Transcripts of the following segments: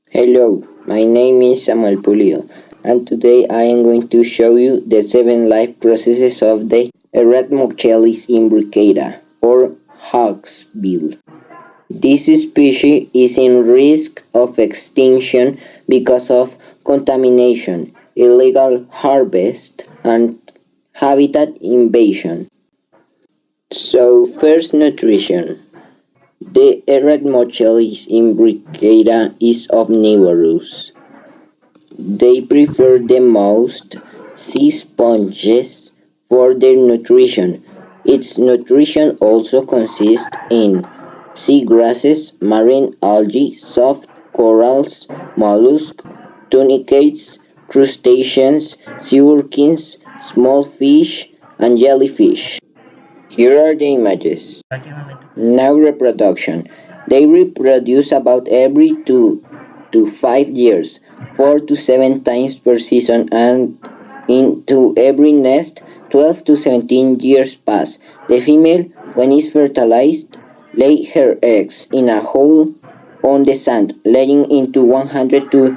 Hello, my name is Samuel Pulido, and today I am going to show you the 7 life processes of the Eretmochelys imbricata, or hawksbill. This species is in risk of extinction because of contamination, illegal harvest, and habitat invasion. So, first, nutrition. The Eretmochelys imbricata is omnivorous. They prefer the most sea sponges for their nutrition. Its nutrition also consists in seagrasses, marine algae, soft corals, mollusks, tunicates, crustaceans, sea urchins, small fish, and jellyfish. Here are the images. Now reproduction. They reproduce about every 2 to 5 years, 4 to 7 times per season, and into every nest 12 to 17 years pass. The female, when is fertilized, lay her eggs in a hole on the sand, laying into 100 to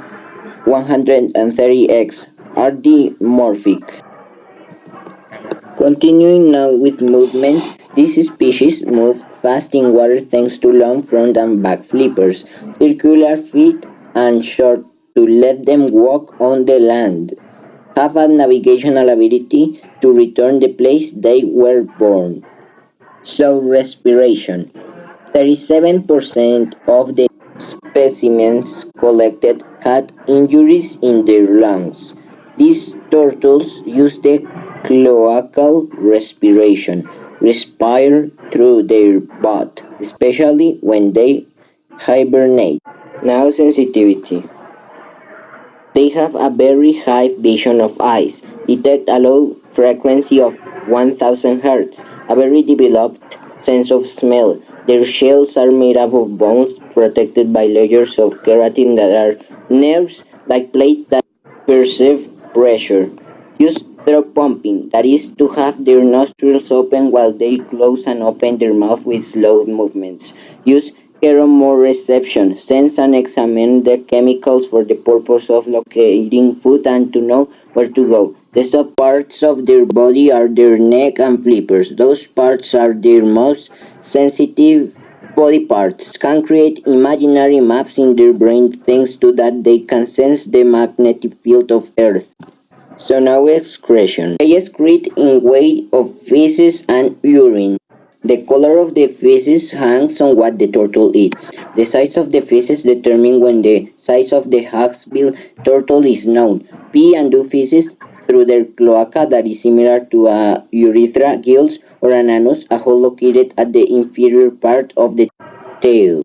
130 eggs. Are dimorphic. Continuing now with movement, this species move fast in water thanks to long front and back flippers, circular feet, and short to let them walk on the land. Have a navigational ability to return the place they were born. So respiration. 37% of the specimens collected had injuries in their lungs. These turtles use the cloacal respiration, respire through their butt, especially when they hibernate. Now sensitivity. They have a very high vision of eyes, detect a low frequency of 1000 Hz, a very developed sense of smell. Their shells are made up of bones protected by layers of keratin that are nerves like plates that perceive pressure. Use throat pumping, that is to have their nostrils open while they close and open their mouth with slow movements. Use chemoreception, sense and examine the chemicals for the purpose of locating food and to know where to go. The sub parts of their body are their neck and flippers. Those parts are their most sensitive body parts, can create imaginary maps in their brain thanks to that they can sense the magnetic field of Earth. So now excretion. They excrete in way of feces and urine. The color of the feces hangs on what the turtle eats. The size of the feces determine when the size of the hawksbill turtle is known. Pee and do feces through their cloaca that is similar to a urethra, gills, or an anus, a hole located at the inferior part of the tail.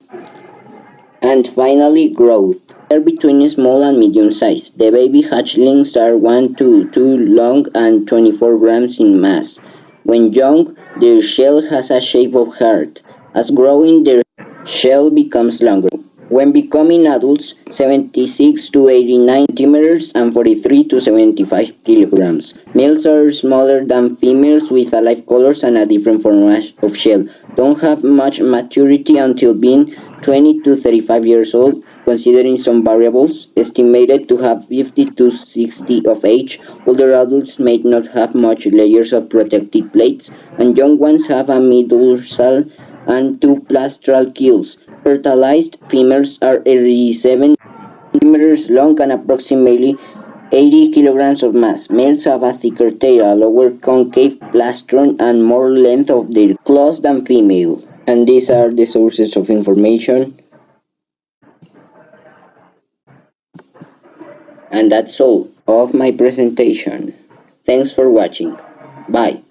And finally, growth. They are between small and medium size. The baby hatchlings are 1 to 2 long and 24 grams in mass. When young, their shell has a shape of heart. As growing, their shell becomes longer. When becoming adults, 76 to 89 centimeters and 43 to 75 kilograms. Males are smaller than females with a light colors and a different form of shell. Don't have much maturity until being 20 to 35 years old, considering some variables, estimated to have 50 to 60 of age. Older adults may not have much layers of protective plates, and young ones have a mid-dorsal and two plastral gills. Fertilized females are 87 centimeters long and approximately 80 kilograms of mass. Males have a thicker tail, a lower concave plastron, and more length of their claws than female. And these are the sources of information. And that's all of my presentation. Thanks for watching. Bye.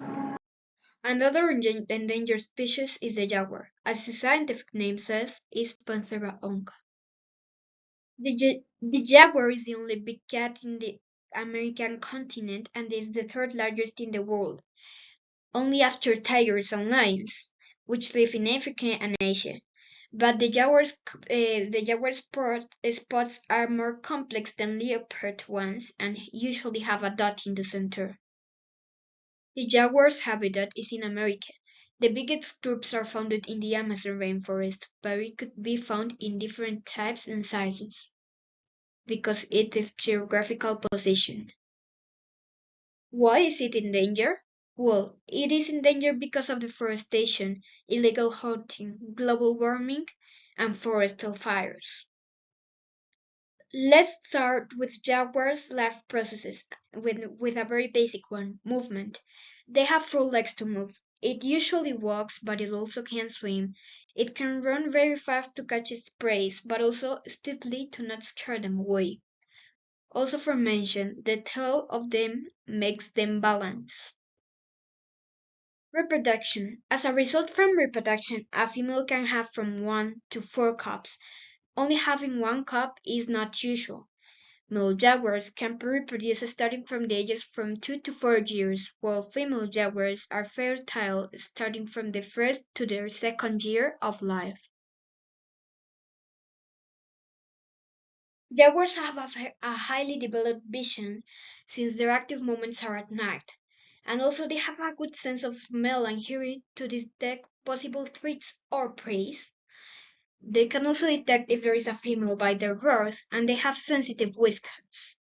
Another endangered species is the jaguar. As the scientific name says, is Panthera onca. The jaguar is the only big cat in the American continent and is the third largest in the world, only after tigers and lions, which live in Africa and Asia. But the jaguar spots are more complex than leopard ones and usually have a dot in the center. The jaguar's habitat is in America. The biggest groups are found in the Amazon rainforest, but it could be found in different types and sizes. because its geographical position. Why is it in danger? Well, it is in danger because of deforestation, illegal hunting, global warming, and forest fires. Let's start with jaguars' life processes, with a very basic one, movement. They have 4 legs to move. It usually walks, but it also can swim. It can run very fast to catch its prey, but also steadily to not scare them away. Also for mention, the tail of them makes them balance. Reproduction. As a result from reproduction, a female can have from 1 to 4 cubs. Only having 1 cub is not usual. Male jaguars can reproduce starting from the ages from 2 to 4 years, while female jaguars are fertile starting from the first to their second year of life. Jaguars have a highly developed vision since their active moments are at night, and also they have a good sense of smell and hearing to detect possible threats or prey. They can also detect if there is a female by their roars, and they have sensitive whiskers.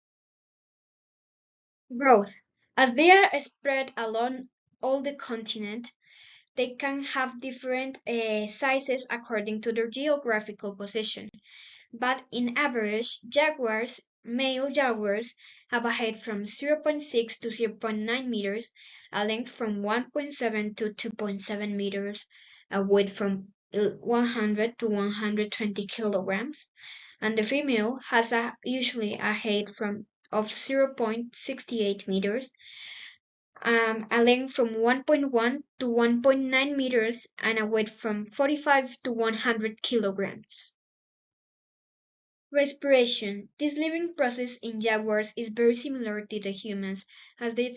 Growth. As they are spread along all the continent, they can have different sizes according to their geographical position. But in average, male jaguars, have a height from 0.6 to 0.9 meters, a length from 1.7 to 2.7 meters, a weight from 100 to 120 kilograms, and the female has usually a height of 0.68 meters, a length from 1.1 to 1.9 meters, and a weight from 45 to 100 kilograms. Respiration. This living process in jaguars is very similar to the humans, as they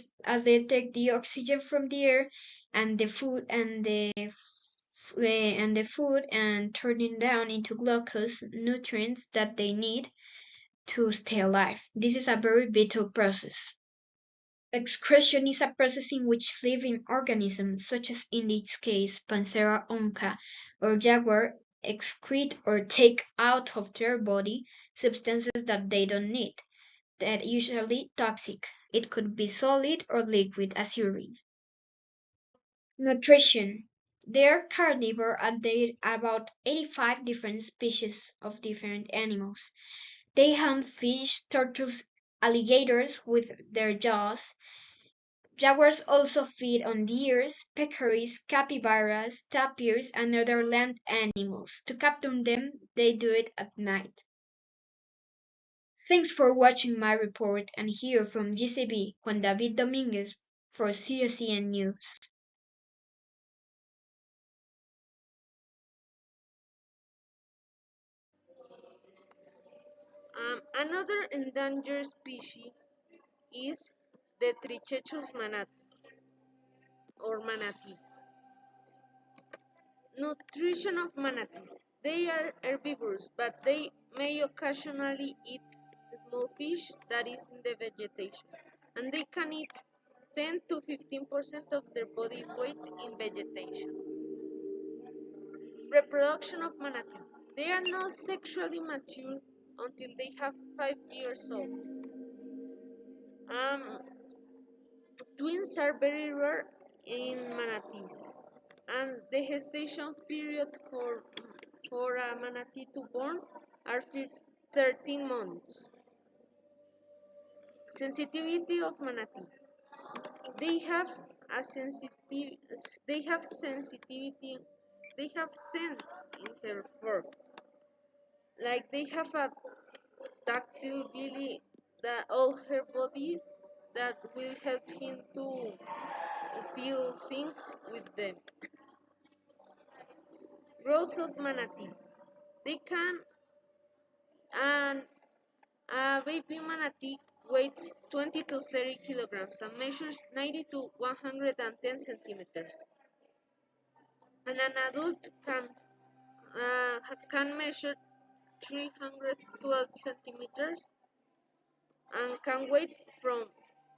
take the oxygen from the air and the food and turn it down into glucose nutrients that they need to stay alive. This is a very vital process. Excretion is a process in which living organisms, such as in this case Panthera onca or jaguar, excrete or take out of their body substances that they don't need, that are usually toxic. It could be solid or liquid as urine. Nutrition. They are carnivore and they are about 85 different species of different animals. They hunt fish, turtles, alligators with their jaws. Jaguars also feed on deers, peccaries, capybaras, tapirs, and other land animals. To capture them, they do it at night. Thanks for watching my report and hear from GCB Juan David Domínguez for CESN News. Another endangered species is the Trichechus manatee. Nutrition of manatees. They are herbivores, but they may occasionally eat small fish that is in the vegetation, and they can eat 10 to 15% of their body weight in vegetation. Reproduction of manatee. They are not sexually mature until they have 5 years old. Um, Twins are very rare in manatees, and the gestation period for a manatee to born are 13 months. Sensitivity of manatee. They have a sensitive. They have sensitivity. They have sense in their fur. Like they have a tactile belly that all her body that will help him to feel things with them. Growth of manatee. They can and a baby manatee weighs 20 to 30 kilograms and measures 90 to 110 centimeters. And an adult can measure 312 centimeters and can weigh from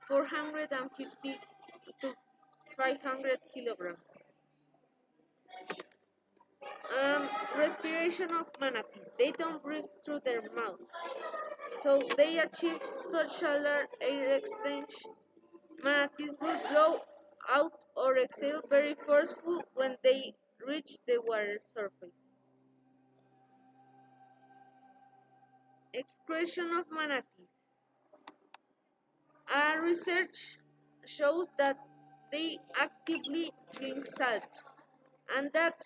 450 to 500 kilograms. Respiration of manatees. They don't breathe through their mouth, so they achieve such a large air exchange. Manatees will blow out or exhale very forceful when they reach the water surface. Excretion of manatees. Our research shows that they actively drink salt, and that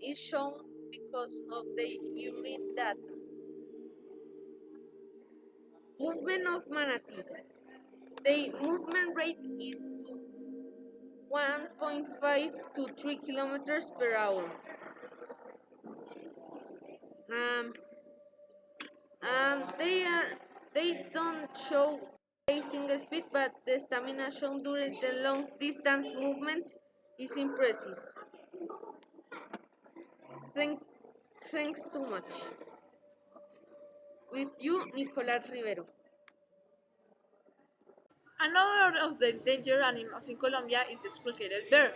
is shown because of the urine data. Movement of manatees. The movement rate is 1.5 to 3 kilometers per hour. Um, they don't show racing speed, but the stamina shown during the long distance movements is impressive. Thank, thanks too much. With you, Nicolás Rivero. Another of the endangered animals in Colombia is the speckled bear,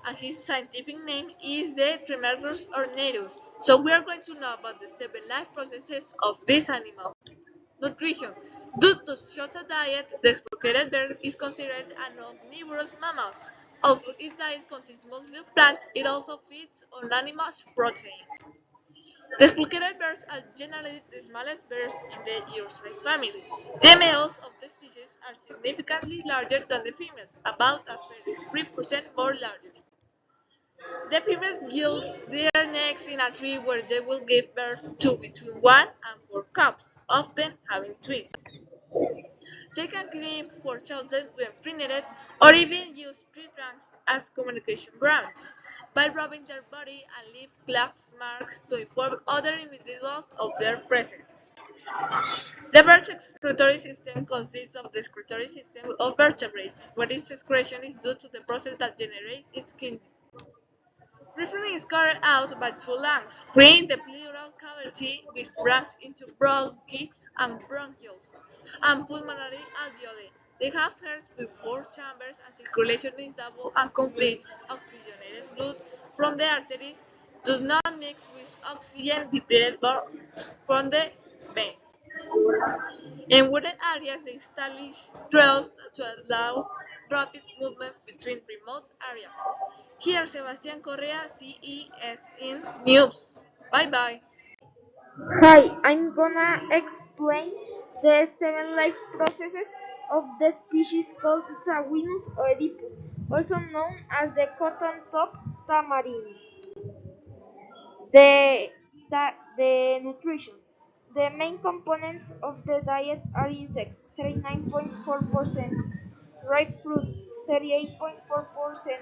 and his scientific name is the Trimergus ornatus. So we are going to know about the 7 life processes of this animal. Nutrition. Due to such a diet, the speckled bear is considered an omnivorous mammal. Although its diet consists mostly of plants, it also feeds on animals' protein. The speckled bears are generally the smallest bears in the Ursidae family. The males of the species are significantly larger than the females, about a 33% more larger. The females build their nests in a tree where they will give birth to between 1 and 4 cubs, often having twins. They can climb for shelter when free-netted or even use tree trunks as communication grounds by rubbing their body and leave claw marks to inform other individuals of their presence. The bird's excretory system consists of the excretory system of vertebrates, where its excretion is due to the process that generates its kidney. Breathing is carried out by 2 lungs, freeing the pleural cavity which branches into bronchi and bronchioles, and pulmonary alveoli. They have hearts with 4 chambers, and circulation is double and complete. Oxygenated blood from the arteries does not mix with oxygen-depleted blood from the veins. In wooded areas, they establish trails to allow rapid movement between remote areas. Here, Sebastián Correa, CESN News. Bye bye. Hi, I'm gonna explain the 7 life processes of the species called Zawinus oedipus, also known as the cotton top tamarin. The, the nutrition. The main components of the diet are insects, 39.4%, ripe fruit, 38.4%,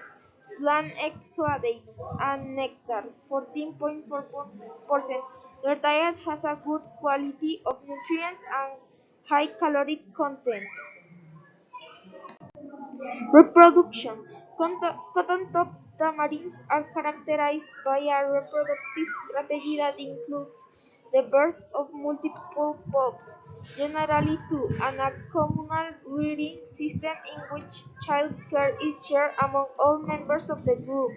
plant exudates, and nectar, 14.4%. Their diet has a good quality of nutrients and high caloric content. Reproduction. Cotton-top tamarins are characterized by a reproductive strategy that includes the birth of multiple pups, generally two, and a communal rearing system in which child care is shared among all members of the group.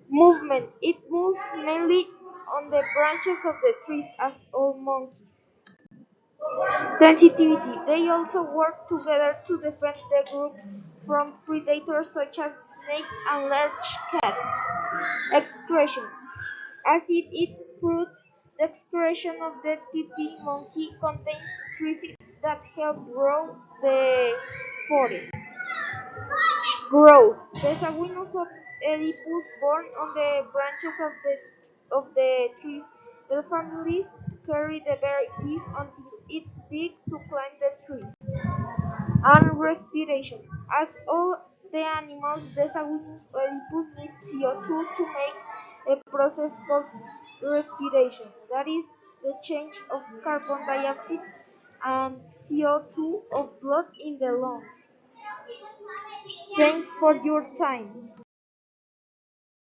Movement. It moves mainly on the branches of the trees as all monkeys. Sensitivity. They also work together to defend the group from predators such as snakes and large cats. Excretion. As it eats fruit, the excretion of the titi monkey contains trees that help grow the forest. Growth. The Zawinus of Oedipus born on the branches of the trees. Their families carry the babies until it's big to climb the trees. And respiration. As all the animals, the Zawinus oedipus need CO2 to make a process called respiration. That is the change of carbon dioxide and CO2 of blood in the lungs. Thanks for your time.